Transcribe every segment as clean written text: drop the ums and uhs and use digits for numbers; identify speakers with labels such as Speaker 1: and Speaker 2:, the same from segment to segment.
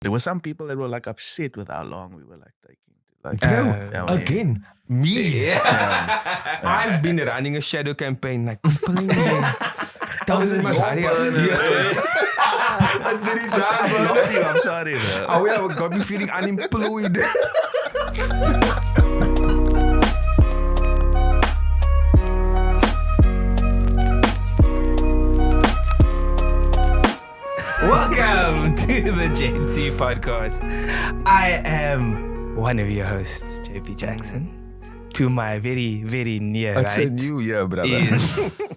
Speaker 1: There were some people that were like upset with how long we were like taking. Like,
Speaker 2: Again, me.
Speaker 1: Yeah.
Speaker 2: I've been running a shadow campaign, like pulling them. Thousand must hurry up. Yes. That's the reason.
Speaker 1: I'm sorry, bro.
Speaker 2: I got me feeling unemployed.
Speaker 3: Welcome to the GenC podcast. I am one of your hosts, JP Jackson. To my very, very near
Speaker 2: It's
Speaker 3: right
Speaker 2: a new year, brother.
Speaker 3: is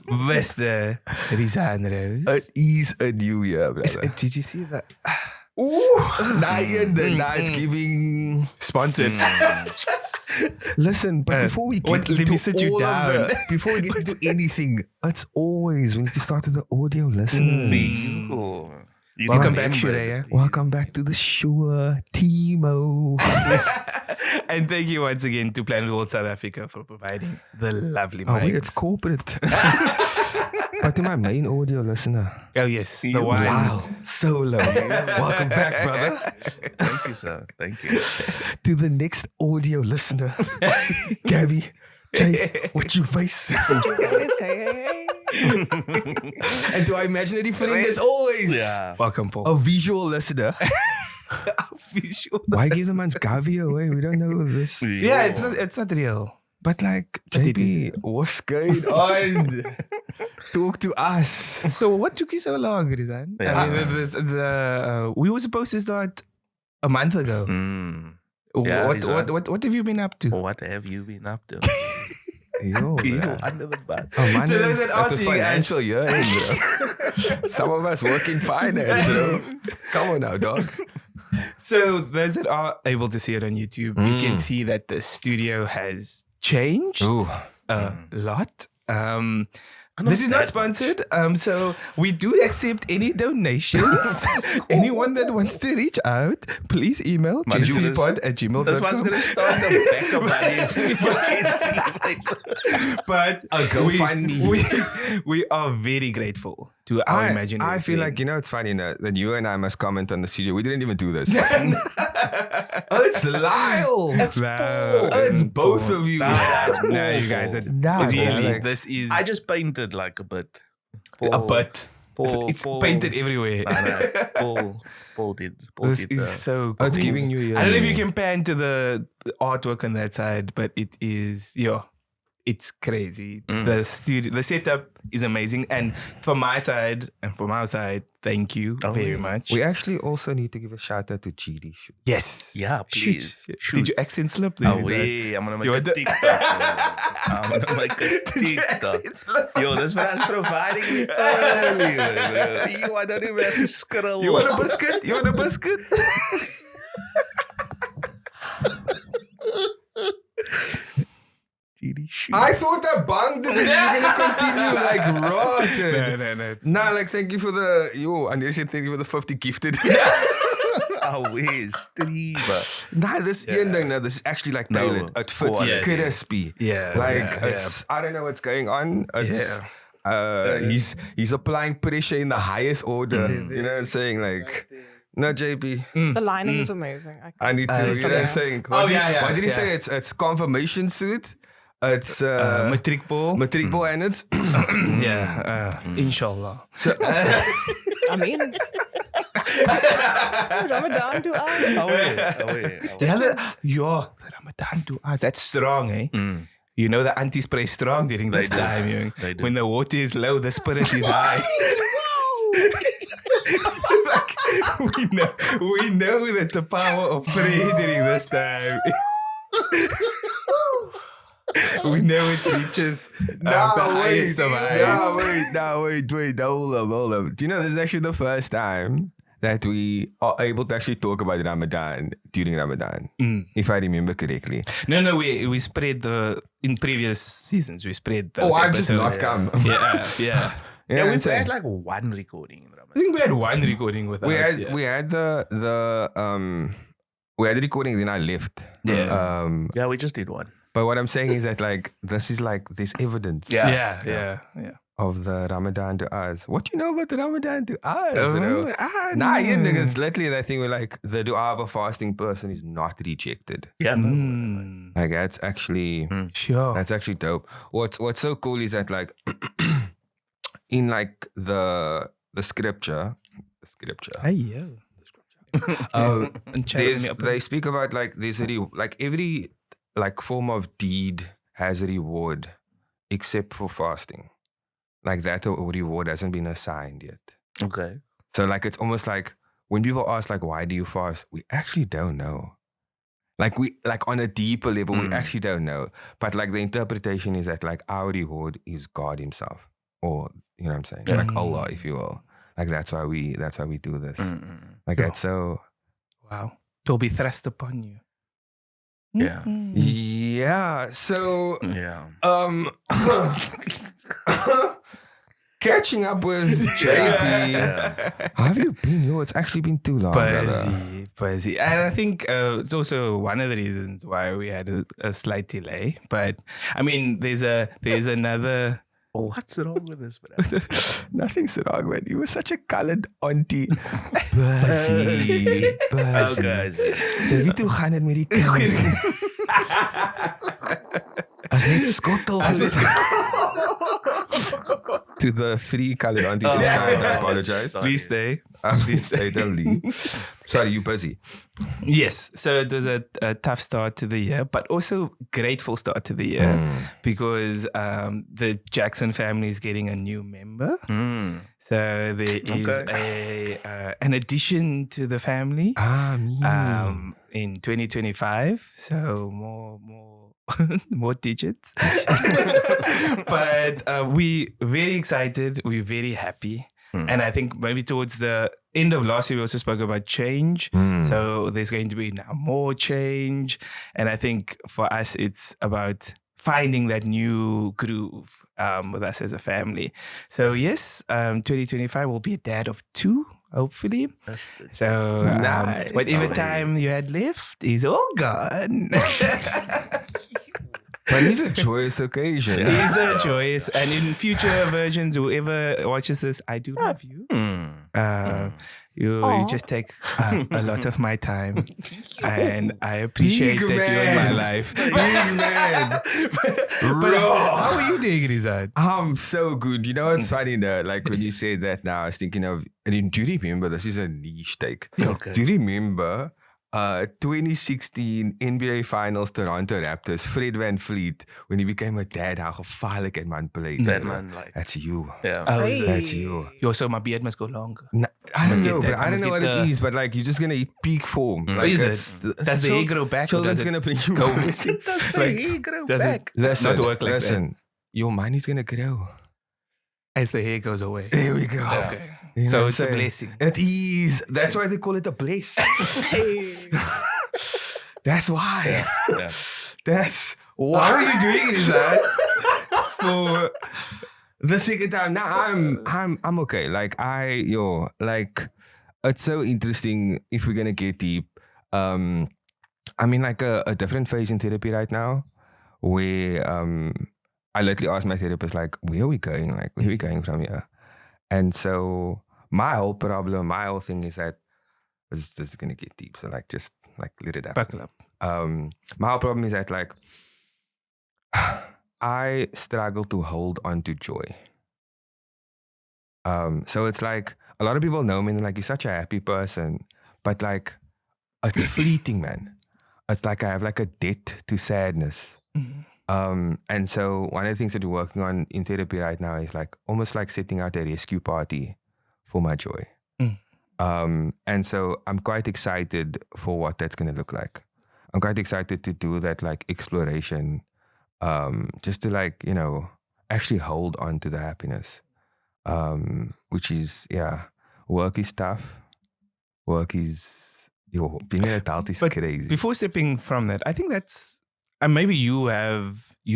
Speaker 3: Mr. Rizan Rose.
Speaker 2: It is a new year, brother.
Speaker 3: Did you see that?
Speaker 2: Ooh, it's giving
Speaker 3: Sponsored.
Speaker 2: Listen, but before we get
Speaker 3: let me
Speaker 2: into
Speaker 3: sit you
Speaker 2: all
Speaker 3: down.
Speaker 2: of before we get into anything, it's always we need to start with the audio listeners.
Speaker 3: Welcome back, SHURE.
Speaker 2: Welcome back to the SHURE Timo.
Speaker 3: And thank you once again to Planetworld South Africa for providing the lovely
Speaker 2: Oh, wait,
Speaker 3: mics.
Speaker 2: it's corporate. But to my main audio listener.
Speaker 3: Oh yes, the one.
Speaker 2: Wow, solo. Welcome back, brother.
Speaker 1: Thank you, sir. Thank you.
Speaker 2: To the next audio listener. Gabby, Jay, what you face? And to our imaginary friend, as always,
Speaker 3: Welcome, Paul.
Speaker 2: a visual listener.
Speaker 3: Visual.
Speaker 2: Why give the man's Gavi away? We don't know this.
Speaker 3: Yeah, it's not real.
Speaker 2: But like,
Speaker 3: But it
Speaker 2: JP, what's going on? Talk to us.
Speaker 3: So what took you so long, Rizan?
Speaker 1: Yeah.
Speaker 3: I mean, we were supposed to start a month ago.
Speaker 1: Yeah,
Speaker 3: What have you been up to?
Speaker 1: What have you been up to?
Speaker 2: Yo,
Speaker 1: You
Speaker 2: bruh.
Speaker 1: under the bus.
Speaker 2: Oh, man,
Speaker 3: So those
Speaker 2: it's
Speaker 3: that are
Speaker 2: the
Speaker 3: seeing
Speaker 2: financial
Speaker 3: us-
Speaker 2: year, bro. Some of us work in finance, Come on now, dog.
Speaker 3: So those that are able to see it on YouTube, you can see that the studio has changed
Speaker 2: Ooh.
Speaker 3: a lot.
Speaker 1: Not
Speaker 3: This is not
Speaker 1: that
Speaker 3: sponsored, so we do accept any donations. Anyone that wants to reach out, please email
Speaker 1: Man, you
Speaker 3: gencpod@gmail.com.
Speaker 1: This one's gonna start on the back of my for GenC.
Speaker 3: But we are very grateful to our imaginary
Speaker 2: I feel
Speaker 3: friend.
Speaker 2: like, it's funny that you and I must comment on the studio. We didn't even do this. It's Lyle.
Speaker 3: It's Paul.
Speaker 2: It's both of you.
Speaker 3: No, you guys are
Speaker 2: Nah,
Speaker 3: really.
Speaker 2: like-
Speaker 3: This is
Speaker 1: I just painted like a bit.
Speaker 3: a butt.
Speaker 1: Paul,
Speaker 3: It's
Speaker 1: Paul-
Speaker 3: painted everywhere.
Speaker 1: Paul did. Paul
Speaker 3: This
Speaker 1: did
Speaker 3: is
Speaker 1: the-
Speaker 3: so
Speaker 2: Oh, it's
Speaker 3: cool.
Speaker 2: giving you.
Speaker 3: I don't know if you can pan to the artwork on that side, but it is, it's crazy. The studio, the setup is amazing. And from my side and from our side, thank you very much.
Speaker 2: We actually also need to give a shout out to GD.
Speaker 3: Yes.
Speaker 1: Yeah, please.
Speaker 3: Did you accent slip there?
Speaker 1: Oh, wait, I'm gonna make
Speaker 3: You
Speaker 1: a
Speaker 3: want the-
Speaker 1: TikTok. I'm gonna make a
Speaker 3: Did you
Speaker 1: TikTok.
Speaker 3: accent slip?
Speaker 1: Yo, this man is providing me earlier, bro. You I don't even have to scroll.
Speaker 3: You want a biscuit? You want a biscuit?
Speaker 1: GD shoots.
Speaker 2: I thought I banged it and you're going to continue like rotted.
Speaker 3: No. It's
Speaker 2: Nah, like thank you for the and you said thank you for the 50 gifted.
Speaker 1: Oh, where's 3, but
Speaker 2: Nah, this Ian thing, no, this is actually like
Speaker 1: No,
Speaker 2: tailored. It
Speaker 1: it's
Speaker 2: fits
Speaker 1: quality.
Speaker 2: crispy.
Speaker 3: Yeah.
Speaker 2: Like
Speaker 3: yeah,
Speaker 2: it's I don't know what's going on. It's
Speaker 3: Yeah.
Speaker 2: he's applying pressure in the highest order. You know what I'm saying? Like no JP.
Speaker 4: The lining is amazing.
Speaker 2: I need to
Speaker 3: it's
Speaker 2: you know what I'm saying. What did he say? It's confirmation suit. It's
Speaker 3: matric ball.
Speaker 2: matric ball and it's
Speaker 3: Inshallah.
Speaker 4: I mean, Ramadan Duas.
Speaker 1: away.
Speaker 3: The Ramadan Duas. That's strong, eh? You know the anti-spray strong during this
Speaker 1: do.
Speaker 3: time.
Speaker 1: They do.
Speaker 3: When the water is low, the spirit is high. Like, we know that the power of prayer during this time we know it reaches the highest of highs.
Speaker 2: Wait, hold up. Do you know this is actually the first time that we are able to actually talk about Ramadan during Ramadan, if I remember correctly.
Speaker 3: No, we spread in previous seasons, we spread those
Speaker 2: I've just
Speaker 3: episodes.
Speaker 2: not come.
Speaker 3: Yeah.
Speaker 1: Yeah,
Speaker 2: we've
Speaker 1: we've had like one recording in Ramadan.
Speaker 3: I think we had one recording with
Speaker 2: we had
Speaker 3: yeah.
Speaker 2: we had the recording, then I left.
Speaker 3: Yeah.
Speaker 1: Yeah, we just did one.
Speaker 2: But what I'm saying is that like this is like there's evidence.
Speaker 3: Yeah.
Speaker 2: of the Ramadan Duas. What do you know about the Ramadan Duas?
Speaker 3: Nah,
Speaker 2: It's literally that thing where like the dua of a fasting person is not rejected.
Speaker 1: Yeah.
Speaker 2: Like that's actually
Speaker 3: Sure.
Speaker 2: that's actually dope. What's so cool is that like in like the scripture.
Speaker 3: Hey, yo.
Speaker 2: They speak about like there's like every like form of deed has a reward except for fasting. Like that reward hasn't been assigned yet.
Speaker 1: Okay.
Speaker 2: So like it's almost like when people ask like why do you fast, we actually don't know. Like we like on a deeper level, we actually don't know. But like the interpretation is that like our reward is God Himself. Or you know what I'm saying?
Speaker 1: Yeah.
Speaker 2: Like Allah, if you will. Like that's why we do this. Like that's so
Speaker 3: Wow. It will be thrust upon you.
Speaker 1: Yeah.
Speaker 2: yeah. So
Speaker 1: Yeah.
Speaker 2: catching up with JP. How have you been? Yo, it's actually been too long, brother.
Speaker 3: Busy. And I think it's also one of the reasons why we had a slight delay. But I mean, there's another.
Speaker 1: What's wrong with this? Man?
Speaker 2: Nothing's wrong, man. You were such a colored auntie. Busy.
Speaker 1: Oh, guys.
Speaker 2: So wie toe gaan dit met die kinders? As net skottel. To the 3 colored aunties subscribed, I apologize.
Speaker 3: Please stay.
Speaker 2: Please stay, don't leave. Sorry, you busy.
Speaker 3: Yes. So it was a tough start to the year, but also grateful start to the year because the Jackson family is getting a new member. So there is an addition to the family in 2025. So more digits. But we're very excited. We're very happy. And I think maybe towards the end of last year, we also spoke about change. So there's going to be now more change. And I think for us, it's about finding that new groove with us as a family. So yes, 2025 will be a dad of 2, hopefully. So
Speaker 2: Nice.
Speaker 3: whatever time you had left is all gone.
Speaker 2: But it's a joyous occasion.
Speaker 3: It's a joyous. And in future versions, whoever watches this, I do love you. You just take a lot of my time, and I appreciate
Speaker 2: Big
Speaker 3: that you're in my
Speaker 2: man.
Speaker 3: life.
Speaker 2: Big man.
Speaker 3: But how are you doing, Rizad?
Speaker 2: I'm so good. You know what's funny though? Like when you say that now, I was thinking of, and do you remember, this is a niche take.
Speaker 1: Okay.
Speaker 2: Do you remember 2016 NBA Finals Toronto Raptors, Fred VanVleet, when he became a dad, how gevaarlijk het man played.
Speaker 1: That man, like.
Speaker 2: That's you.
Speaker 1: Yeah.
Speaker 3: Oh, is it?
Speaker 2: That's you.
Speaker 3: Yo, so my beard must go longer.
Speaker 2: I don't
Speaker 3: Must get
Speaker 2: know,
Speaker 3: that-
Speaker 2: but I don't
Speaker 3: must
Speaker 2: know
Speaker 3: get
Speaker 2: what it
Speaker 3: the-
Speaker 2: is, but like you're just gonna hit peak form. Like,
Speaker 3: Is
Speaker 2: that's
Speaker 3: it? Does the hair grow back? Or
Speaker 2: Children's
Speaker 3: does it
Speaker 2: gonna bring you
Speaker 3: go?
Speaker 1: Does the hair grow
Speaker 3: does
Speaker 1: back?
Speaker 2: Listen,
Speaker 3: not work like
Speaker 2: listen. Your money's gonna grow.
Speaker 3: as the hair goes away?
Speaker 2: There we go.
Speaker 3: Okay.
Speaker 2: You know
Speaker 3: So
Speaker 2: what
Speaker 3: it's
Speaker 2: I'm
Speaker 3: a
Speaker 2: saying?
Speaker 3: blessing.
Speaker 2: It is. That's why they call it a bliss. That's why.
Speaker 1: Yeah.
Speaker 2: That's
Speaker 3: How
Speaker 2: why.
Speaker 3: are you doing, Rizad? For
Speaker 2: The second time, now I'm okay. Like it's so interesting if we're gonna get deep. I'm in like a different phase in therapy right now, where I literally asked my therapist like, where are we going? Like, where are we going from here? And so my whole thing is that this is gonna get deep. So like, just like let it happen.
Speaker 3: buckle up.
Speaker 2: My whole problem is that like I struggle to hold on to joy. So it's like a lot of people know me and they're like, you're such a happy person, but like it's fleeting, man. It's like I have like a debt to sadness. And so one of the things that we're working on in therapy right now is like almost like setting out a rescue party for my joy. And so I'm quite excited for what that's going to look like. I'm quite excited to do that like exploration, just to like, you know, actually hold on to the happiness, which is, work is tough. Work is, being an adult is
Speaker 3: But
Speaker 2: crazy.
Speaker 3: Before stepping from that, I think that's, and maybe you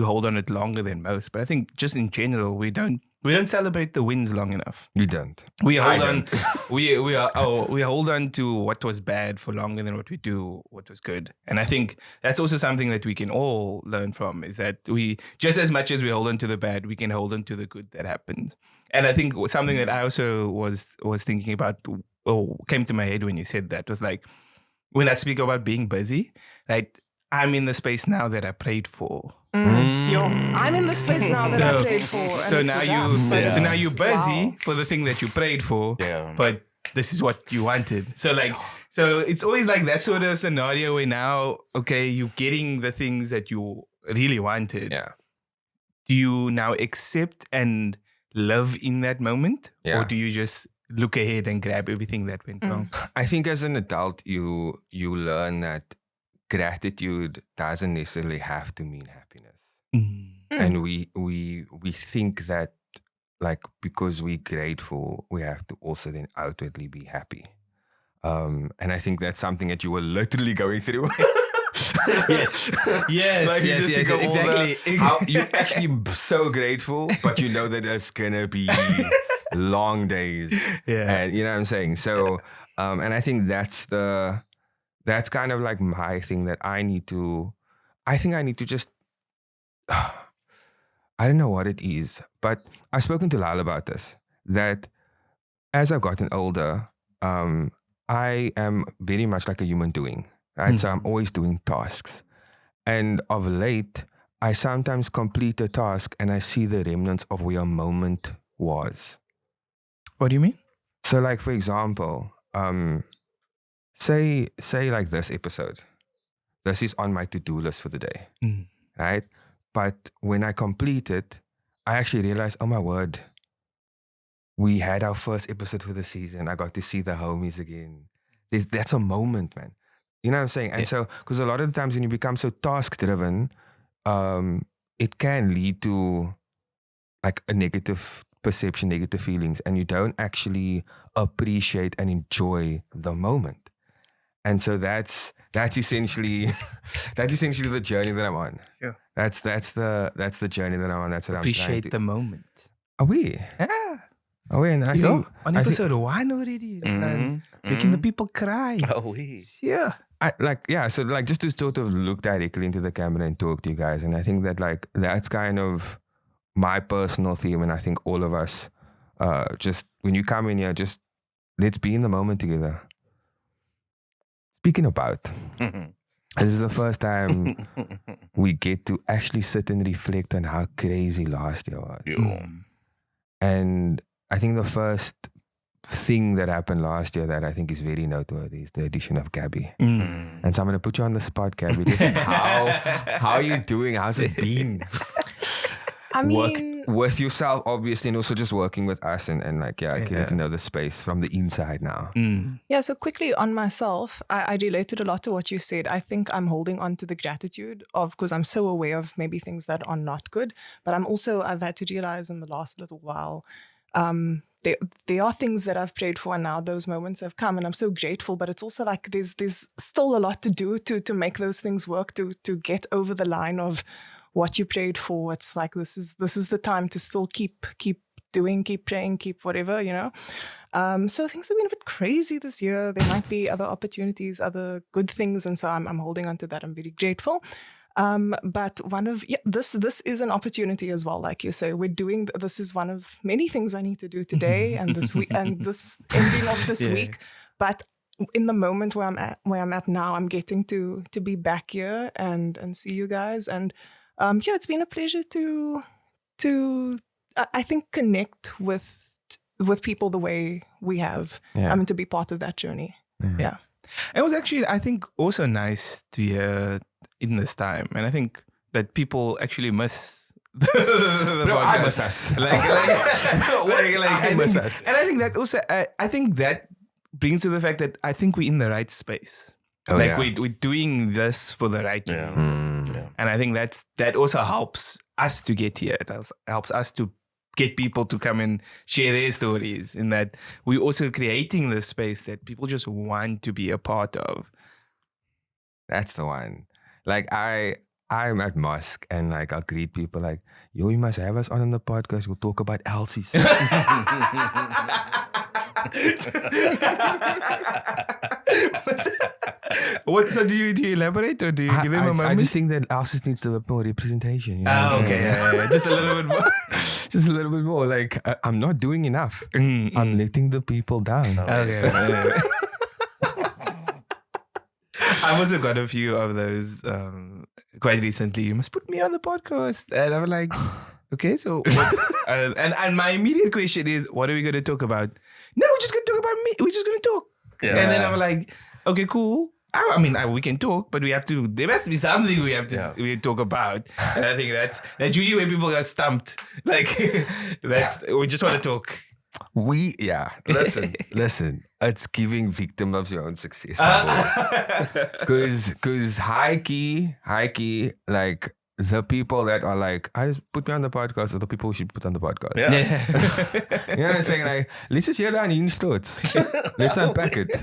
Speaker 3: hold on it longer than most, but I think just in general, we don't We don't celebrate the wins long enough.
Speaker 2: You don't.
Speaker 3: We hold on. we hold on to what was bad for longer than what we do what was good. And I think that's also something that we can all learn from, is that we, just as much as we hold on to the bad, we can hold on to the good that happens. And I think something that I also was thinking about, or came to my head when you said that, was like, when I speak about being busy, right? I'm in the space now that I prayed for.
Speaker 4: I'm in the space now that I prayed for. And
Speaker 3: So
Speaker 4: it's
Speaker 3: now
Speaker 4: enough.
Speaker 3: so now you're busy
Speaker 4: Wow.
Speaker 3: for the thing that you prayed for.
Speaker 1: Yeah.
Speaker 3: But this is what you wanted. So it's always like that sort of scenario where now, okay, you're getting the things that you really wanted.
Speaker 2: Yeah.
Speaker 3: Do you now accept and live in that moment?
Speaker 2: Yeah.
Speaker 3: Or do you just look ahead and grab everything that went wrong?
Speaker 2: I think as an adult, you learn that gratitude doesn't necessarily have to mean happiness. And we think that, like, because we're grateful, we have to also then outwardly be happy. And I think that's something that you were literally going through.
Speaker 3: Yes. Yes.
Speaker 2: Like, you
Speaker 3: yes.
Speaker 2: just
Speaker 3: Yes.
Speaker 2: think of all the-
Speaker 3: Exactly.
Speaker 2: how you're actually so grateful, but you know that there's gonna be long days.
Speaker 3: Yeah.
Speaker 2: And you know what I'm saying? So, and I think that's kind of like my thing that I need to just, I don't know what it is, but I've spoken to Lal about this, that as I've gotten older, I am very much like a human doing, right? So I'm always doing tasks. And of late, I sometimes complete a task and I see the remnants of where a moment was.
Speaker 3: What do you mean?
Speaker 2: So, like, for example, say like this episode. This is on my to-do list for the day, right? But when I complete it, I actually realized, oh my word, we had our first episode for the season. I got to see the homies again. That's a moment, man. You know what I'm saying? And so, because a lot of the times when you become so task-driven, it can lead to like a negative perception, negative feelings, and you don't actually appreciate and enjoy the moment. And so that's essentially the journey that I'm on.
Speaker 3: Sure.
Speaker 2: That's the journey that I'm on. That's what I'm trying
Speaker 3: Appreciate
Speaker 2: to.
Speaker 3: the moment.
Speaker 2: Are we?
Speaker 3: Yeah.
Speaker 2: Are we? And I
Speaker 3: You
Speaker 2: think
Speaker 3: know, on
Speaker 2: I think-
Speaker 3: episode 1 already. And making the people cry.
Speaker 1: Oh, we.
Speaker 3: Yeah.
Speaker 2: So like just to sort of look directly into the camera and talk to you guys. And I think that like that's kind of my personal theme. And I think all of us, just when you come in here, just let's be in the moment together. Speaking about, this is the first time we get to actually sit and reflect on how crazy last year was. And I think the first thing that happened last year that I think is very noteworthy is the addition of Gabby. And so I'm going to put you on the spot, Gabby. Just how are you doing? How's it been?
Speaker 4: I mean,
Speaker 2: Work with yourself, obviously, and also just working with us and like, getting to know the space from the inside now.
Speaker 4: yeah, so quickly on myself, I related a lot to what you said. I think I'm holding on to the gratitude of, because I'm so aware of maybe things that are not good, but I've had to realize in the last little while, there are things that I've prayed for, and now those moments have come, and I'm so grateful. But it's also like there's still a lot to do to make those things work, to get over the line of what you prayed for. It's like this is the time to still keep doing, keep praying, keep whatever, you know. So things have been a bit crazy this year. There might be other opportunities, other good things, and so I'm holding on to that. I'm very grateful. But this is an opportunity as well. Like you say, this is one of many things I need to do today and this week and this ending of this week. But in the moment where I'm at now, I'm getting to be back here and see you guys. And it's been a pleasure to I think connect with people the way we have. To be part of that journey. Yeah.
Speaker 3: It was actually, I think, also nice to hear in this time. And I think that people actually miss the
Speaker 2: Bro, I
Speaker 3: podcast.
Speaker 2: miss us.
Speaker 3: I
Speaker 2: miss
Speaker 3: think-
Speaker 2: us.
Speaker 3: And I think that also, I think that brings to the fact that I think we're in the right space. We're doing this for the right reasons. And I think that also helps us to get here. It helps us to get people to come and share their stories, in that we're also creating this space that people just want to be a part of.
Speaker 2: That's the one. Like I I'm at mosque and like I'll greet people like, yo, you must have us on the podcast. We'll talk about Elsie's.
Speaker 3: So do you elaborate or do you give him a moment?
Speaker 2: I just think that Elsie's needs a bit more representation. You know what I'm
Speaker 3: Okay,
Speaker 2: saying?
Speaker 3: yeah. Just a little bit more.
Speaker 2: Just a little bit more. Like I'm not doing enough. I'm letting the people down.
Speaker 3: Okay. I've also got a few of those quite recently. You must put me on the podcast, and I'm like, okay, so what? And my immediate question is, what are we going to talk about? No, we're just going to talk about me. We're just going to talk.
Speaker 1: Yeah.
Speaker 3: And then I'm like, okay, cool. I mean, we can talk, but we have to. There must be something we have to we talk about. And I think that's usually where people get stumped. Like we just want to talk.
Speaker 2: Listen. It's giving victim of your own success. Because high key, like the people that are like, I just put me on the podcast are the people who should put on the podcast.
Speaker 1: Yeah.
Speaker 2: You know what I'm saying? Like, let's just hear that in thoughts. Let's unpack it.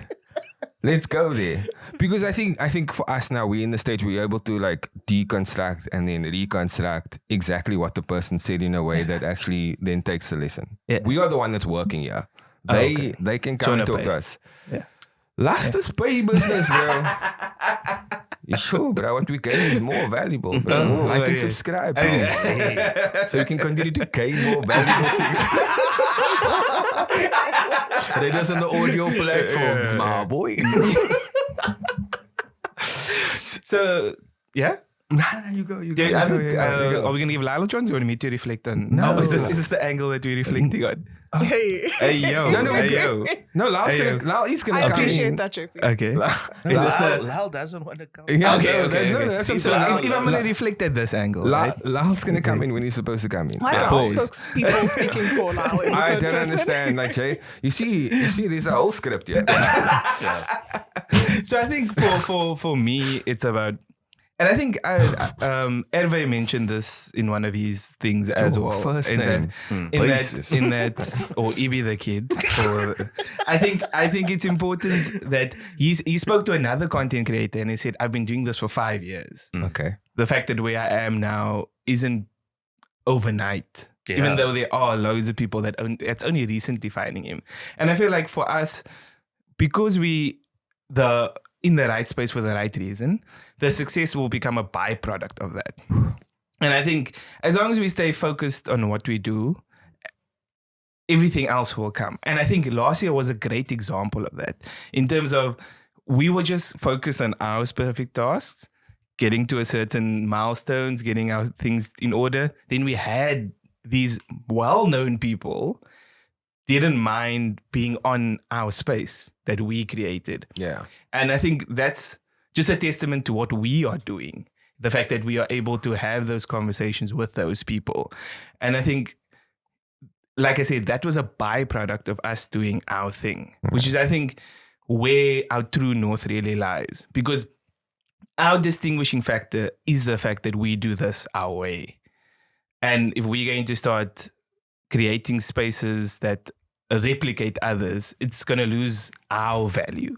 Speaker 2: Let's go there. Because I think for us now, we're in the stage where we're able to like deconstruct and then reconstruct exactly what the person said in a way that actually then takes the lesson.
Speaker 3: Yeah.
Speaker 2: We are the one that's working here. They can come and talk to us.
Speaker 3: Yeah.
Speaker 2: Last is pay business, bro. You sure, bro? What we gain is more valuable, bro. Like and subscribe, please. So you can continue to gain more valuable things. That is on the audio platforms, my boy.
Speaker 3: So, yeah.
Speaker 2: Nah, you go.
Speaker 3: Are we going to give Lyle a chance? Do you want me to reflect on?
Speaker 2: No.
Speaker 3: Is this the angle that we're reflecting on?
Speaker 4: Hey.
Speaker 3: Hey, yo.
Speaker 2: No, Lyle's
Speaker 3: Hey,
Speaker 2: he's
Speaker 4: I
Speaker 2: gonna come
Speaker 4: appreciate
Speaker 2: in.
Speaker 4: that, JP.
Speaker 3: Okay.
Speaker 2: Is this
Speaker 1: Lyle doesn't want to come.
Speaker 2: Yeah,
Speaker 3: Okay.
Speaker 2: No, that's what I'm
Speaker 3: So
Speaker 2: saying.
Speaker 3: if I'm going to reflect at this angle, right?
Speaker 2: Lyle's gonna come in when he's supposed to come in.
Speaker 4: Why are all spokespeople speaking for now? In the
Speaker 2: I
Speaker 4: third
Speaker 2: don't
Speaker 4: person?
Speaker 2: understand. Like, Jay, you see, there's a whole script here.
Speaker 3: So I think for me, it's about, and I think Hervé mentioned this in one of his things as well.
Speaker 2: First
Speaker 3: in
Speaker 2: name.
Speaker 3: that, or Ibi the kid. Or, I think it's important that he spoke to another content creator and he said, I've been doing this for 5 years.
Speaker 2: Okay.
Speaker 3: The fact that where I am now isn't overnight.
Speaker 1: Yeah.
Speaker 3: Even though there are loads of people it's only recently finding him. And I feel like for us, because in the right space for the right reason, the success will become a byproduct of that. And I think as long as we stay focused on what we do, everything else will come. And I think last year was a great example of that in terms of we were just focused on our specific tasks, getting to a certain milestones, getting our things in order. Then we had these well-known people didn't mind being on our space that we created.
Speaker 2: Yeah.
Speaker 3: And I think that's just a testament to what we are doing. The fact that we are able to have those conversations with those people. And I think, like I said, that was a byproduct of us doing our thing, which is, I think, where our true north really lies. Because our distinguishing factor is the fact that we do this our way. And if we're going to start creating spaces that replicate others, it's going to lose our value.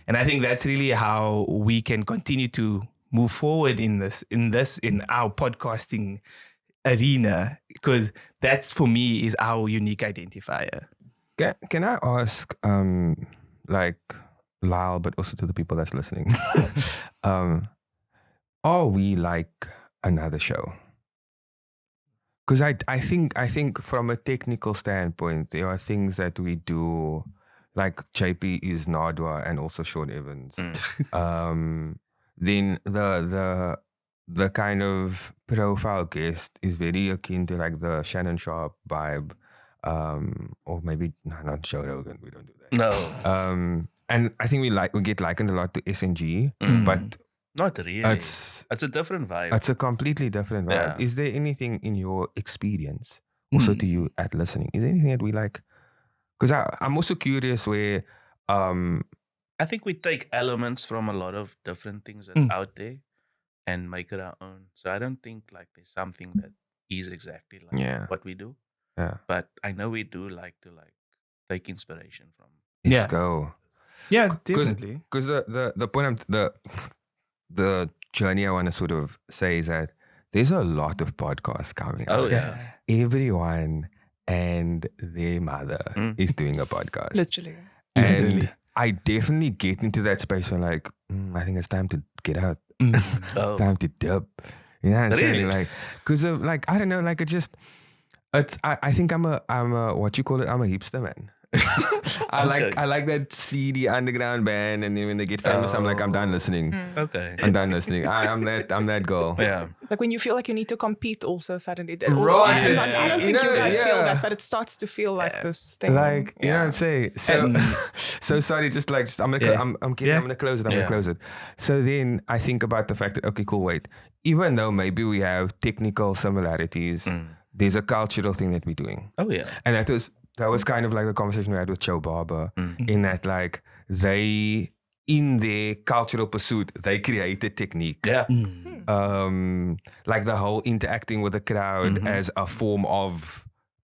Speaker 3: And I think that's really how we can continue to move forward in our podcasting arena, because that's, for me, is our unique identifier.
Speaker 2: Can I ask, like Lyle, but also to the people that's listening, are we like another show? Because I think from a technical standpoint, there are things that we do, like JP is Nadwa and also Sean Evans. Then the kind of profile guest is very akin to like the Shannon Sharp vibe, or maybe not Joe Rogan. We don't do that.
Speaker 1: No.
Speaker 2: And I think we get likened a lot to SNG, but
Speaker 1: Not really. It's a different vibe.
Speaker 2: It's a completely different vibe.
Speaker 1: Yeah.
Speaker 2: Is there anything in your experience, also to you at listening, is there anything that we like? Because I'm also curious where
Speaker 1: I think we take elements from a lot of different things that's out there and make it our own. So I don't think like there's something that is exactly like what we do.
Speaker 2: Yeah.
Speaker 1: But I know we do like to like take inspiration from.
Speaker 2: Let's go.
Speaker 3: Yeah, definitely.
Speaker 2: Because the point the journey I want to sort of say is that there's a lot of podcasts coming out.
Speaker 1: Oh, yeah.
Speaker 2: Everyone and their mother is doing a podcast.
Speaker 4: Literally.
Speaker 2: And I definitely get into that space where like, I think it's time to get out. It's time to dip. You know what I'm saying? Like, because of like, I don't know, like I think I'm a what you call it? I'm a hipster, man. I like that seedy underground band, and then when they get famous, I'm like, I'm done listening.
Speaker 1: Okay.
Speaker 2: I'm done listening. I'm that girl.
Speaker 1: Yeah.
Speaker 4: Like when you feel like you need to compete also suddenly.
Speaker 2: Right.
Speaker 4: I don't think you guys feel that, but it starts to feel like this thing.
Speaker 2: Like, you know what I'm saying? So sorry, I'm gonna close it. So then I think about the fact that, okay, cool, wait. Even though maybe we have technical similarities, there's a cultural thing that we're doing.
Speaker 1: Oh, yeah.
Speaker 2: And that was kind of like the conversation we had with Joe Barber, in that like they, in their cultural pursuit, they created technique.
Speaker 1: Yeah.
Speaker 2: Like the whole interacting with the crowd as a form of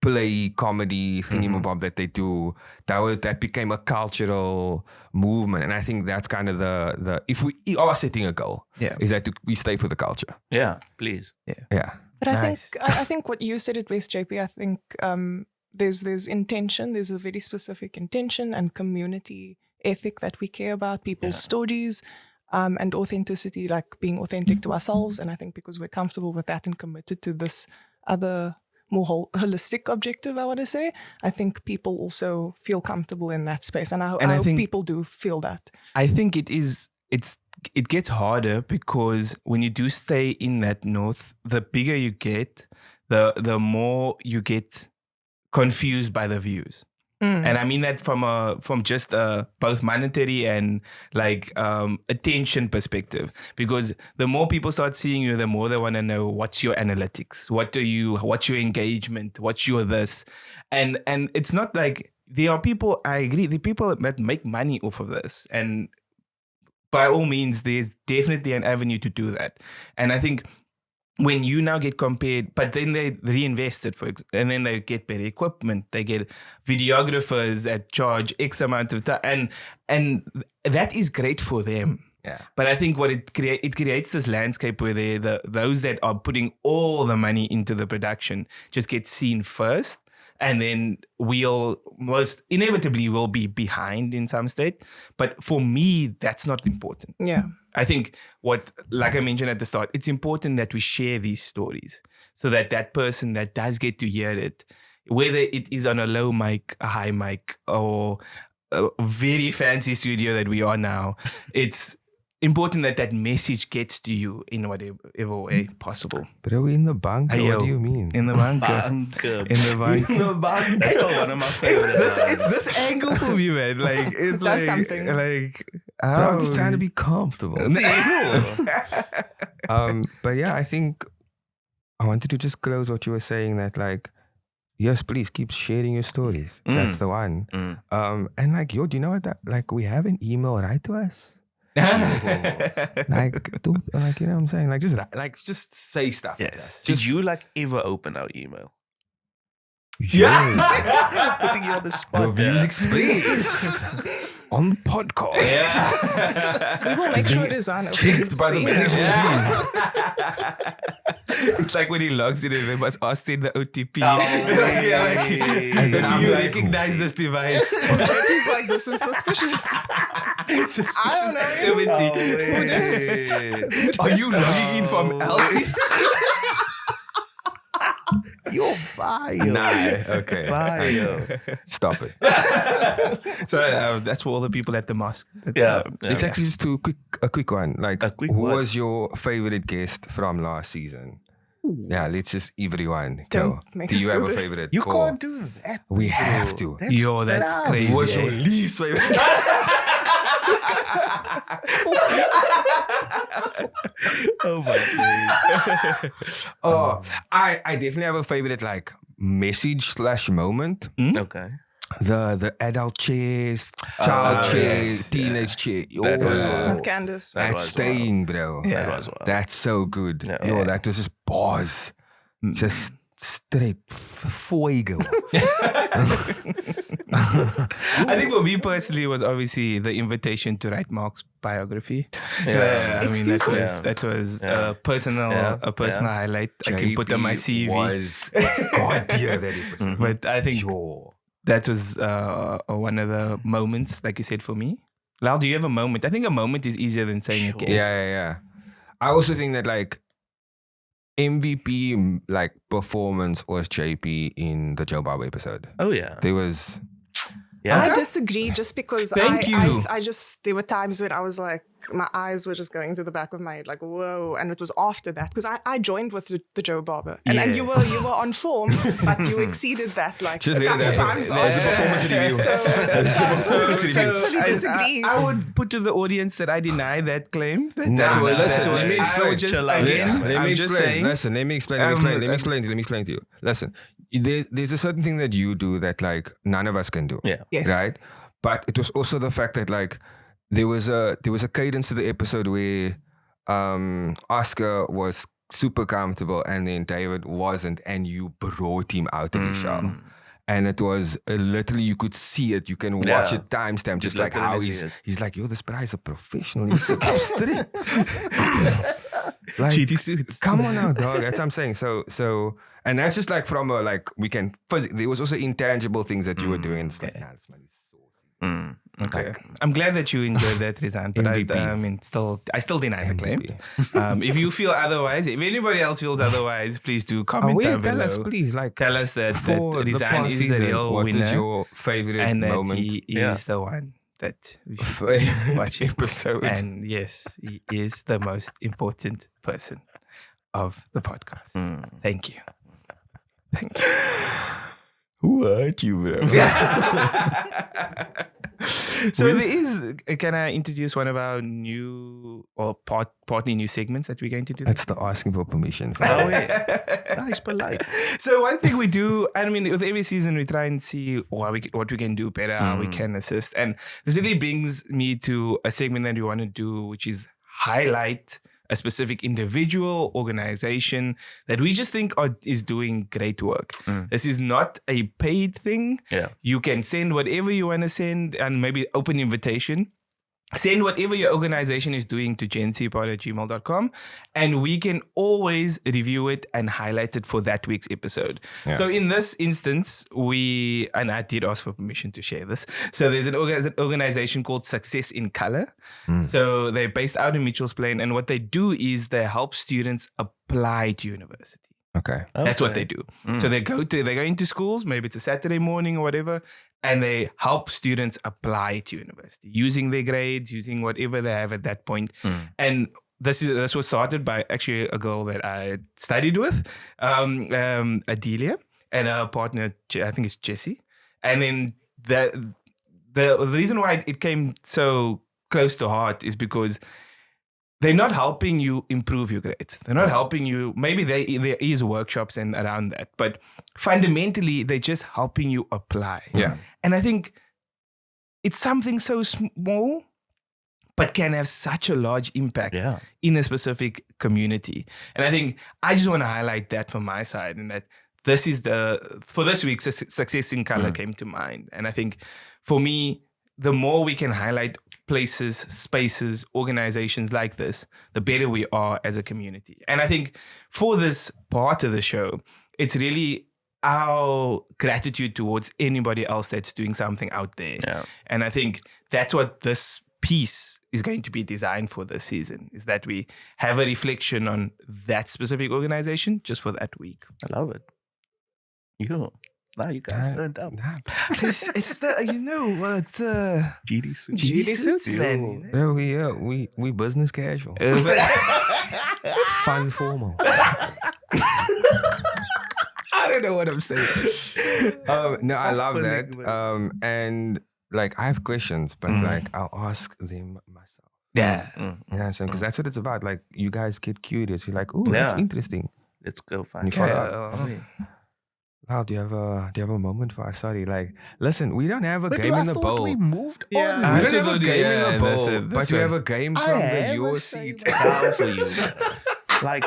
Speaker 2: play, comedy, thingamabob that they do. That became a cultural movement. And I think that's kind of the if we are setting a goal, is that we stay for the culture.
Speaker 1: Yeah, please.
Speaker 2: Yeah.
Speaker 4: But I think what you said at West JP, I think there's intention, there's a very specific intention and community ethic that we care about, people's stories, and authenticity, like being authentic to ourselves. And I think because we're comfortable with that and committed to this other more holistic objective, I want to say, I think people also feel comfortable in that space. And I hope people do feel that.
Speaker 3: I think it gets harder because when you do stay in that north, the bigger you get, the more you get confused by the views. And I mean that from just both monetary and like attention perspective, because the more people start seeing you, the more they want to know what's your analytics, what's your engagement, what's your this, and it's not like there are people. I agree, the people that make money off of this, and by all means, there's definitely an avenue to do that, and I think. When you now get compared, but then they reinvest it, and then they get better equipment. They get videographers that charge X amount of time, and that is great for them.
Speaker 2: Yeah.
Speaker 3: But I think what it creates this landscape where those that are putting all the money into the production just get seen first, and then we'll most inevitably will be behind in some state. But for me, that's not important.
Speaker 4: Yeah.
Speaker 3: I think like I mentioned at the start, it's important that we share these stories so that person that does get to hear it, whether it is on a low mic, a high mic, or a very fancy studio that we are now, it's important that message gets to you in whatever way possible.
Speaker 2: But are we in the bunker? What do you mean?
Speaker 3: In the bunker. In the bunker.
Speaker 1: That's still one of my favorites.
Speaker 3: It's this angle for me, man. Like it's
Speaker 4: Does
Speaker 3: like
Speaker 4: something.
Speaker 3: Like
Speaker 2: I'm just trying to be comfortable. But yeah, I think I wanted to just close what you were saying, that like, yes, please keep sharing your stories. That's the one. And like, do you know what like we have an email, write to us. Like, dude, like, you know what I'm saying? Like, just say stuff.
Speaker 1: Yes. Did you like ever open our email?
Speaker 2: Yeah.
Speaker 1: Putting you on the spot.
Speaker 2: Reviews expressed on the podcast.
Speaker 3: Yeah.
Speaker 4: We will make sure it is on.
Speaker 2: Checked by the management team.
Speaker 3: It's like when he logs in and they must ask him the OTP.
Speaker 2: And then
Speaker 3: Do you recognize this device?
Speaker 4: He's like, this is suspicious. I don't know.
Speaker 3: Are you logging in from Elsie's?
Speaker 1: You're bio.
Speaker 2: Nah, okay.
Speaker 1: Bio.
Speaker 2: Stop it.
Speaker 3: So that's for all the people at the mosque.
Speaker 2: It's actually just a quick one. Like, who
Speaker 1: one.
Speaker 2: was your favorite guest from last season? Yeah, let's just everyone go. Do you have a favorite?
Speaker 1: You
Speaker 2: Call.
Speaker 1: can't do that.
Speaker 2: We have to.
Speaker 3: That's crazy.
Speaker 2: Who was your least favorite?
Speaker 1: Oh my days.
Speaker 2: I definitely have a favorite like message / moment.
Speaker 1: Okay.
Speaker 2: The adult chairs, child chairs,
Speaker 1: yes.
Speaker 2: teenage chair.
Speaker 1: That was one.
Speaker 4: With Candace.
Speaker 2: That's staying, bro.
Speaker 1: That was one.
Speaker 2: That's so good.
Speaker 1: Yeah.
Speaker 2: That was just pause. Just straight fuego.
Speaker 3: I think for me personally was obviously the invitation to write Mark's biography. I mean that was a personal highlight I can put on my CV.
Speaker 2: God dear that it was.
Speaker 3: But I think that was one of the moments, like you said, for me. Lal, do you have a moment? I think a moment is easier than saying a case.
Speaker 2: Yeah. I also think that like MVP like performance was JP in the Joe Barber episode.
Speaker 1: Oh yeah.
Speaker 2: There was
Speaker 4: I disagree just because
Speaker 3: I
Speaker 4: just there were times when I was like my eyes were just going to the back of my head like whoa, and it was after that because I joined with the Joe Barber and you were on form but you exceeded that like
Speaker 2: just
Speaker 4: a couple times.
Speaker 2: There's a performance review.
Speaker 4: So disagree.
Speaker 3: I would put to the audience that I deny that claim.
Speaker 2: Let me explain. Listen, let me explain to you. Listen, there's a certain thing that you do that like none of us can do.
Speaker 1: Yeah.
Speaker 4: Yes.
Speaker 2: Right? But it was also the fact that like there was a cadence to the episode where Oscar was super comfortable and then David wasn't, and you brought him out of his shell. And it was literally, you could see it. You can watch it timestamp, just like how he's like, yo, this guy's a professional. He's so straight. Like,
Speaker 3: GT suits.
Speaker 2: Come on now, dog. That's what I'm saying. So, and that's just like from a, like, there was also intangible things that you were doing. It's like, this man is so
Speaker 3: Okay.
Speaker 2: like,
Speaker 3: I'm glad that you enjoyed that, Rizan, but I still deny the claims. If you feel otherwise, if anybody else feels otherwise, please do comment down below.
Speaker 2: Tell us, please. Like,
Speaker 3: tell us that
Speaker 2: for
Speaker 3: Rizan is
Speaker 2: season,
Speaker 3: the real
Speaker 2: what
Speaker 3: winner.
Speaker 2: is your favorite
Speaker 3: and that
Speaker 2: moment?
Speaker 3: he is the one that we should be watching.
Speaker 2: Episode.
Speaker 3: And yes, he is the most important person of the podcast. Thank you.
Speaker 2: Who hurt you, bro?
Speaker 3: So there is, can I introduce one of our new or partly new segments that we're going to do?
Speaker 2: That's the asking for permission.
Speaker 1: Oh yeah. Nice, polite.
Speaker 3: So one thing we do, I mean, with every season we try and see what we can do better, how we can assist. And this really brings me to a segment that we want to do, which is highlight a specific individual, organization that we just think is doing great work. This is not a paid thing.
Speaker 1: Yeah.
Speaker 3: You can send whatever you want to send and maybe open invitation. Send whatever your organization is doing to GenC@gmail.com and we can always review it and highlight it for that week's episode. Yeah. So in this instance, and I did ask for permission to share this. So there's an organization called Success in Color. So they're based out in Mitchell's Plain, and what they do is they help students apply to university.
Speaker 2: Okay.
Speaker 3: That's what they do. So they go into schools, maybe it's a Saturday morning or whatever, and they help students apply to university using their grades, using whatever they have at that point. And this was started by actually a girl that I studied with, Adelia, and her partner, I think it's Jessie. And then the reason why it came so close to heart is because they're not helping you improve your grades. They're not helping you. Maybe there is workshops and around that, but fundamentally, they're just helping you apply.
Speaker 2: Yeah.
Speaker 3: And I think it's something so small, but can have such a large impact in a specific community. And I think I just want to highlight that from my side, and that this is for this week, Success in Color came to mind. And I think for me, the more we can highlight places, spaces, organizations like this, the better we are as a community. And I think for this part of the show, it's really our gratitude towards anybody else that's doing something out there. Yeah. And I think that's what this piece is going to be designed for this season, is that we have a reflection on that specific organization just for that week.
Speaker 1: I love it. Now you guys turned up.
Speaker 3: It's the
Speaker 1: GD suits.
Speaker 3: GD suits, man.
Speaker 2: We business casual. Fun formal.
Speaker 3: I don't know what I'm saying.
Speaker 2: No, I love that. And like I have questions, but like I'll ask them myself.
Speaker 3: Yeah.
Speaker 2: You know what I'm saying? Because that's what it's about. Like you guys get curious. You're like, oh, that's interesting.
Speaker 1: Let's go find
Speaker 2: you follow up. Wow, do you have a moment for us? Sorry, like, listen, we don't have a game in the bowl.
Speaker 1: We moved on.
Speaker 2: We don't have a game in the bowl, but we have a game from the your seat.
Speaker 1: For you. Like,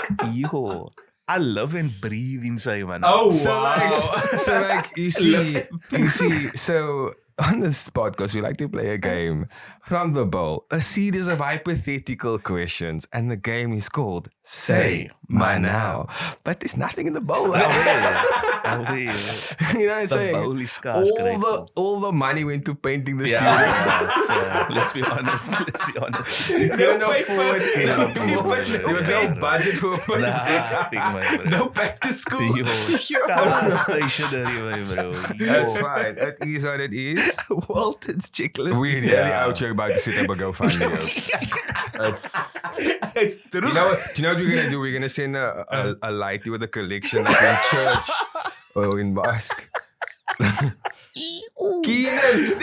Speaker 1: I live and breathe in Simon.
Speaker 3: Oh,
Speaker 2: So
Speaker 3: wow.
Speaker 2: like you see, so on this podcast we like to play a game from the bowl, a series of hypothetical questions, and the game is called Say My Now. But there's nothing in the bowl.
Speaker 1: Oh, yeah.
Speaker 2: You know what I'm
Speaker 1: The
Speaker 2: saying?
Speaker 1: bowl is scarce, Greatful.
Speaker 2: All the money went to painting the
Speaker 1: Yeah. Let's be honest.
Speaker 2: Couldn't afford it. There was no budget for
Speaker 1: Nothing, my bro.
Speaker 3: No back to school.
Speaker 1: Yo, scarce stationery, my bro.
Speaker 2: That's fine. It is what it is.
Speaker 3: Walton's checklist.
Speaker 2: We nearly out here about to set up a GoFundMe.
Speaker 3: It's
Speaker 2: You know what? Do you know what we're gonna do? We're gonna send a lighty with a collection like in church or in mosque. Keenan.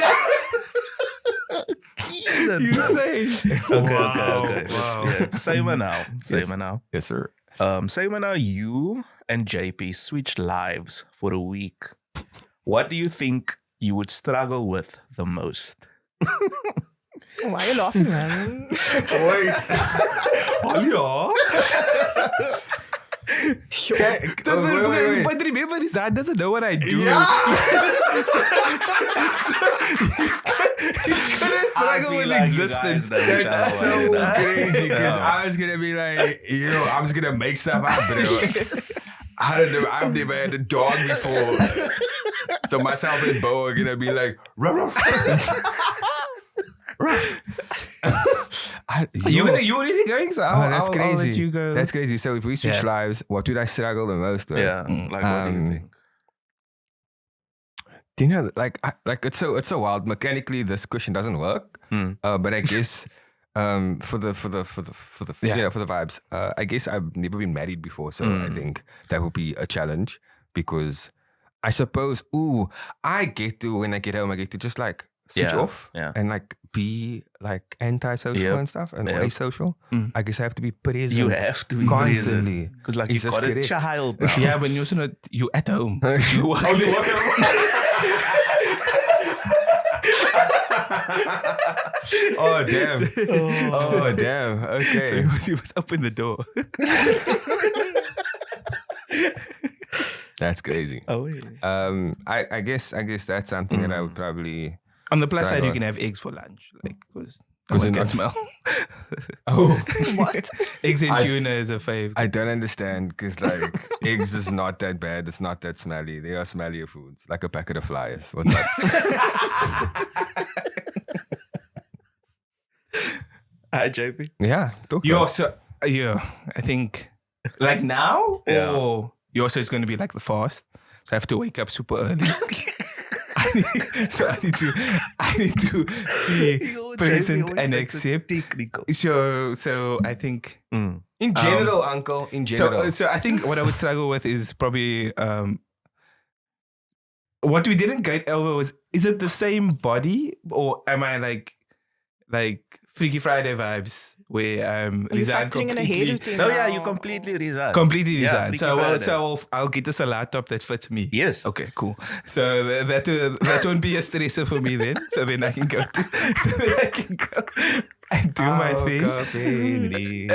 Speaker 3: You say.
Speaker 1: Okay.
Speaker 3: Wow.
Speaker 1: Simon now.
Speaker 2: Yes, sir.
Speaker 1: Simon now, you and JP switch lives for a week. What do you think you would struggle with the most?
Speaker 4: Why are you laughing, man?
Speaker 2: Wait.
Speaker 3: Oh, yeah.
Speaker 2: Wait.
Speaker 3: But remember, his dad doesn't know what I do. He's gonna struggle with existence.
Speaker 2: That's so crazy because I was gonna be like, I'm just gonna make stuff up, bro. I don't know. I've never had a dog before. So myself and Bo are gonna be like,
Speaker 3: You already going? So
Speaker 2: that's
Speaker 3: I'll
Speaker 2: crazy.
Speaker 3: let you go.
Speaker 2: That's crazy. So if we switch lives, what would I struggle the most with?
Speaker 1: Yeah, like what do you think?
Speaker 2: Do you know, like it's so wild. Mechanically, this question doesn't work. But I guess for the vibes, I guess I've never been married before, so I think that would be a challenge because I suppose, I get to, when I get home, I get to just like switch off and like be like antisocial and stuff and asocial. I guess I have to be present.
Speaker 1: You have to be
Speaker 2: constantly
Speaker 1: because like
Speaker 2: Is
Speaker 1: you
Speaker 2: this
Speaker 1: got a
Speaker 2: correct?
Speaker 1: child. Bro.
Speaker 3: Yeah, but you're also not, you at home. You
Speaker 2: Oh damn! Oh damn! Okay.
Speaker 3: So he was open the door.
Speaker 2: That's crazy.
Speaker 1: Oh yeah.
Speaker 2: I guess that's something that I would probably.
Speaker 3: On the plus side,
Speaker 2: Struggle.
Speaker 3: you can have eggs for lunch, like because
Speaker 2: Because
Speaker 3: one
Speaker 2: they're
Speaker 3: can
Speaker 2: not-
Speaker 3: smell.
Speaker 2: Oh,
Speaker 4: What?
Speaker 3: Eggs and tuna is a fave.
Speaker 2: I don't understand because like eggs is not that bad. It's not that smelly. They are smellier foods, like a packet of flyers. What's that?
Speaker 1: Hi, JP.
Speaker 2: Yeah, talk to
Speaker 3: You
Speaker 2: us.
Speaker 3: also, I think, like now, or you also it's going to be like the fast. So I have to wake up super early. I need to be present and accept.
Speaker 1: Technical.
Speaker 3: So I think.
Speaker 2: In general, uncle. In general.
Speaker 3: So I think what I would struggle with is probably what we didn't get over was, is it the same body or am I like Freaky Friday vibes where
Speaker 4: Are you
Speaker 3: resigned
Speaker 4: factoring in a hair
Speaker 3: completely?
Speaker 4: routine?
Speaker 1: Oh yeah,
Speaker 4: now?
Speaker 1: you completely resigned.
Speaker 3: Completely
Speaker 1: Yeah,
Speaker 3: designed.
Speaker 1: Freaky Friday.
Speaker 3: So I'll get a salad top that fits me.
Speaker 1: Yes.
Speaker 3: Okay, cool. So that won't be a stressor for me then. So then I can go and do my thing.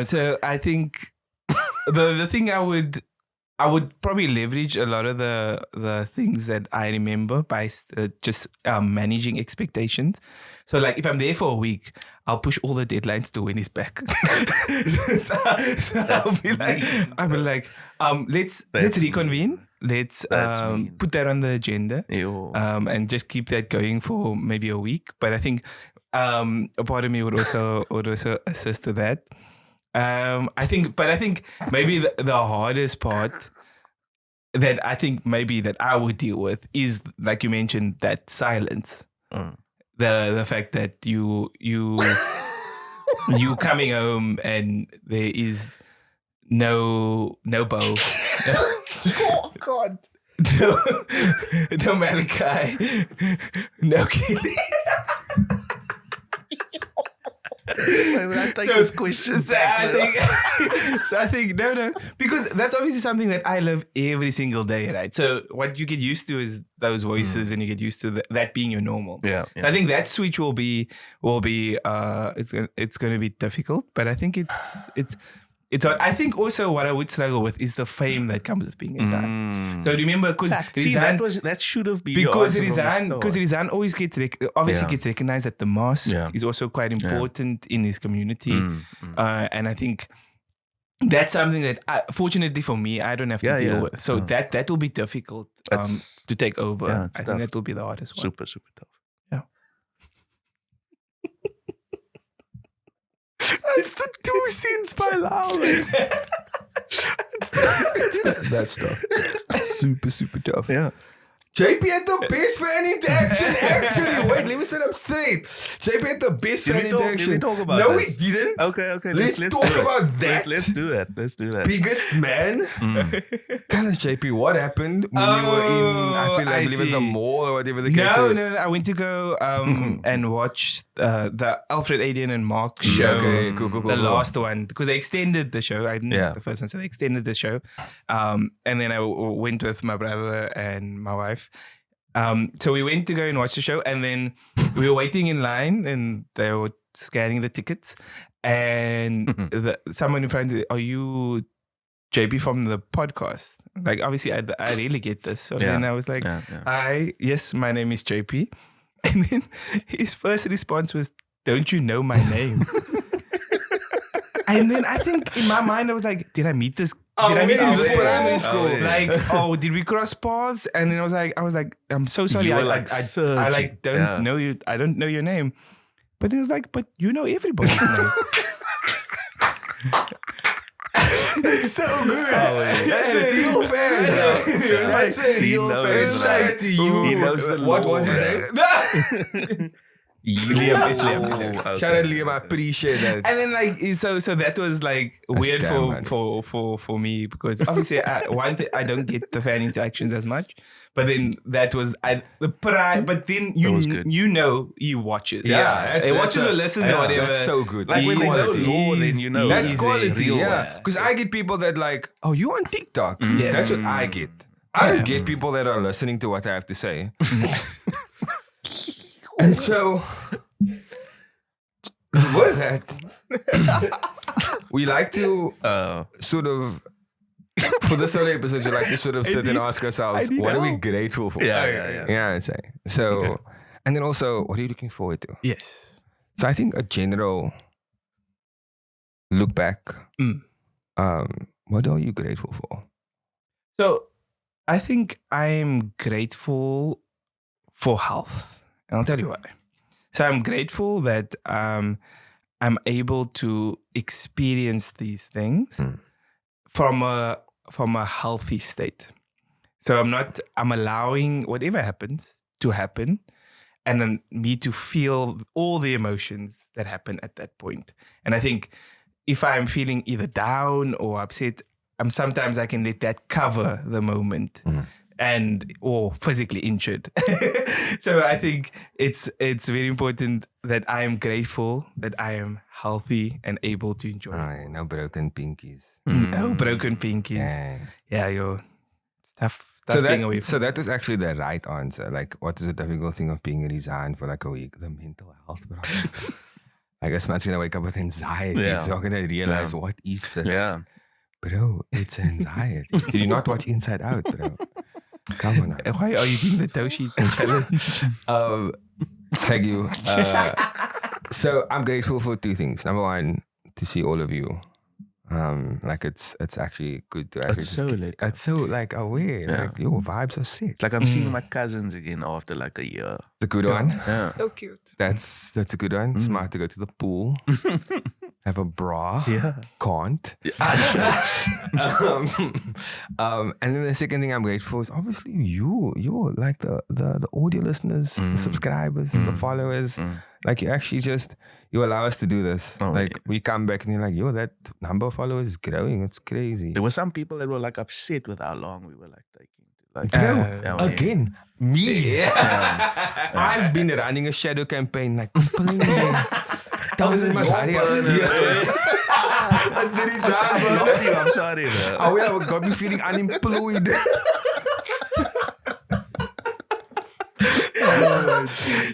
Speaker 3: So I think the thing I would probably leverage a lot of the things that I remember by just managing expectations. So like if I'm there for a week, I'll push all the deadlines to when he's back. so I'll be like, let's reconvene. Let's put that on the agenda. And just keep that going for maybe a week. But I think a part of me would also assist with that. I think maybe the hardest part that I think maybe that I would deal with is, like you mentioned, that silence. The fact that you coming home and there is no bow.
Speaker 4: Oh God.
Speaker 3: No Malachi. No Kelly.
Speaker 1: Why would I take this question back?
Speaker 3: I think no, because that's obviously something that I live every single day, right? So what you get used to is those voices, and you get used to that being your normal.
Speaker 1: Yeah.
Speaker 3: So I think that switch will be it's going to be difficult, but I think it's. I think also what I would struggle with is the fame that comes with being Rizan. So remember, because
Speaker 1: that should have been
Speaker 3: because Rizan always gets recognized at the mosque. Is also quite important in his community, and I think that's something that fortunately for me I don't have to deal with. So that will be difficult to take over. I think that will be the hardest one.
Speaker 1: Super tough.
Speaker 3: It's the 2 cents by Lau.
Speaker 2: That's tough. Super tough.
Speaker 1: Yeah.
Speaker 2: JP had the best fan interaction, actually. Wait, let me set up straight. JP had the best fan interaction.
Speaker 1: Did we talk about
Speaker 2: no,
Speaker 1: this?
Speaker 2: we didn't.
Speaker 1: Okay.
Speaker 2: Let's talk about that.
Speaker 1: Let's do that.
Speaker 2: Biggest man. Tell us, JP, what happened when you were in, I believe at the mall or whatever the case is.
Speaker 3: No. I went to go and watch the Alfred, Adrian, and Mark show.
Speaker 2: Okay, cool.
Speaker 3: The last one. Because they extended the show. I didn't watch the first one, so they extended the show. And then I went with my brother and my wife. So we went to go and watch the show, and then we were waiting in line, and they were scanning the tickets, and someone in front of me, are you JP from the podcast? Like, obviously I really get this. So then I was like, yes, my name is JP. And then his first response was, don't you know my name? And then I think in my mind I was like, did I meet this? Did I meet him in primary school? Like, did we cross paths? And then I was like, I'm so sorry.
Speaker 1: You were
Speaker 3: I don't know you. I don't know your name. But he was like, but you know everybody's name.
Speaker 2: That's so good. That's a real fan. That's a real fan. Shout out to you.
Speaker 1: He knows the
Speaker 2: What
Speaker 1: law,
Speaker 2: was his name?
Speaker 3: Liam, it's Liam.
Speaker 2: Shout out Liam, I appreciate that.
Speaker 3: And then so that was like weird for me, because obviously I don't get the fan interactions as much, but then that was but then you know he watches. He watches or listens or whatever.
Speaker 2: That's so good.
Speaker 1: Like when they know law, then you know
Speaker 2: that's
Speaker 1: he's
Speaker 2: quality.
Speaker 1: real
Speaker 2: Yeah, because I get people that like, oh, you on TikTok?
Speaker 3: Yes.
Speaker 2: That's what I get. I don't get people that are listening to what I have to say. And so, with that, we like to sort of, for this whole episode, we like to sort of sit and ask ourselves, what are we grateful for?
Speaker 1: Yeah.
Speaker 2: You know what I'm saying? So, and then also, what are you looking forward to?
Speaker 3: Yes.
Speaker 2: So I think a general look back, what are you grateful for?
Speaker 3: So I think I'm grateful for health. And I'll tell you why. So I'm grateful that I'm able to experience these things from a healthy state. So I'm allowing whatever happens to happen, and then me to feel all the emotions that happen at that point. And I think if I'm feeling either down or upset, sometimes I can let that cover the moment. Or physically injured. So I think it's very important that I am grateful that I am healthy and able to enjoy it.
Speaker 2: No broken pinkies.
Speaker 3: No broken pinkies. Yeah, it's tough being away from.
Speaker 2: So that was actually the right answer. Like, what is the difficult thing of being resigned for like a week? The mental health, bro. I guess man's gonna wake up with anxiety. Yeah. So I'm gonna realize what is this?
Speaker 1: Yeah.
Speaker 2: Bro, it's anxiety. Did you not watch Inside Out, bro? Come on.
Speaker 3: Why are you doing the Toshi challenge?
Speaker 2: Thank you. So I'm grateful for 2 things. Number 1, to see all of you. Like it's actually good to actually. It's so like aware. Yeah. Like your vibes are sick.
Speaker 1: It's like I'm seeing my cousins again after like a year.
Speaker 2: The good one.
Speaker 1: Yeah.
Speaker 4: So cute.
Speaker 2: That's a good one. Smart to go to the pool. Have a bra.
Speaker 1: Yeah.
Speaker 2: Can't. And then the second thing I'm grateful for is obviously you're like the audio listeners, the subscribers, the followers. Like you actually you allow us to do this. We come back and you're like, that number of followers is growing. It's crazy.
Speaker 1: There were some people that were like upset with how long we were like taking. Like,
Speaker 2: again, me. I've been running a shadow campaign, like people in there 1000 must hurry up. Yes. That's very sad, bro.
Speaker 1: I'm sorry. Bro.
Speaker 2: Oh, yeah, got me feeling unemployed.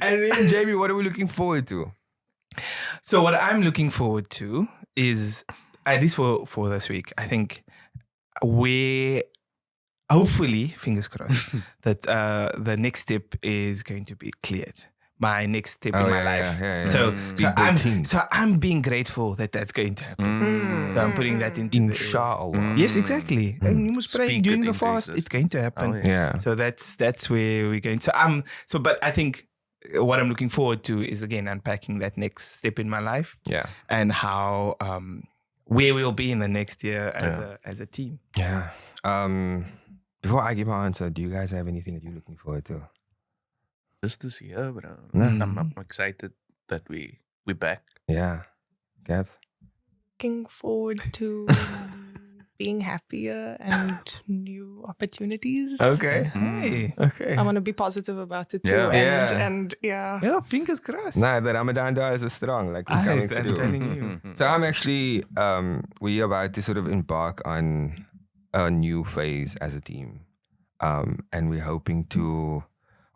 Speaker 2: And then, Jamie, what are we looking forward to?
Speaker 3: So what I'm looking forward to is, at least for this week, I think we hopefully, fingers crossed, that the next step is going to be cleared. My next step in my life.
Speaker 2: Yeah.
Speaker 3: So I'm being grateful that that's going to happen. So I'm putting that into
Speaker 2: Inshallah.
Speaker 3: Yes, exactly. And you must pray
Speaker 1: Speak
Speaker 3: during
Speaker 1: it
Speaker 3: the
Speaker 1: into
Speaker 3: fast. It's going to happen.
Speaker 1: Oh, yeah.
Speaker 3: So that's where we're going. But I think what I'm looking forward to is, again, unpacking that next step in my life.
Speaker 2: Yeah.
Speaker 3: And how where we'll be in the next year as a team.
Speaker 2: Yeah. Before I give my answer, do you guys have anything that you're looking forward to?
Speaker 1: Just this year, bro.
Speaker 2: Mm.
Speaker 1: I'm excited that we're back.
Speaker 2: Yeah. Gabs?
Speaker 4: Looking forward to being happier and new opportunities.
Speaker 2: Okay.
Speaker 3: Hey.
Speaker 2: Okay.
Speaker 4: I want to be positive about it too.
Speaker 1: Yeah.
Speaker 4: And yeah.
Speaker 3: Yeah, fingers crossed.
Speaker 2: Nah, the Ramadan Duas is strong. Like, we're coming
Speaker 3: I'm
Speaker 2: through.
Speaker 3: telling you.
Speaker 2: So I'm actually, we're about to sort of embark on a new phase as a team. And we're hoping to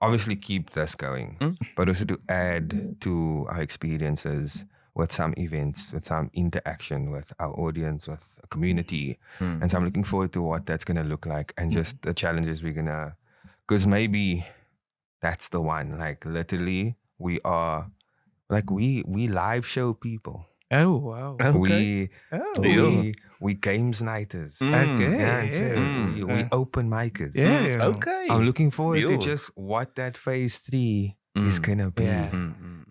Speaker 2: obviously keep this going, but also to add to our experiences with some events, with some interaction with our audience, with a community. And so I'm looking forward to what that's going to look like and just the challenges we're going to, because maybe that's the one. Like, literally, we are, like, we live show people.
Speaker 3: Oh, wow.
Speaker 1: Okay.
Speaker 2: We games nighters.
Speaker 3: Okay.
Speaker 2: Yeah, and so we open micers.
Speaker 3: Yeah.
Speaker 1: Okay.
Speaker 2: I'm looking forward to
Speaker 1: Yo.
Speaker 2: just what that phase 3 is gonna be.
Speaker 3: Yeah.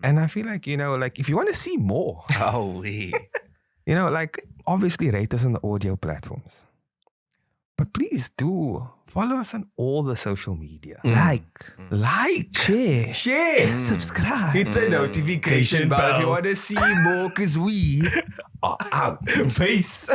Speaker 2: And I feel like, like if you want to see more,
Speaker 1: Oh, we.
Speaker 2: like obviously rate us on the audio platforms. But please do follow us on all the social media. Like, share, subscribe, hit the notification bell if you want to see more, because we are out.
Speaker 3: Peace.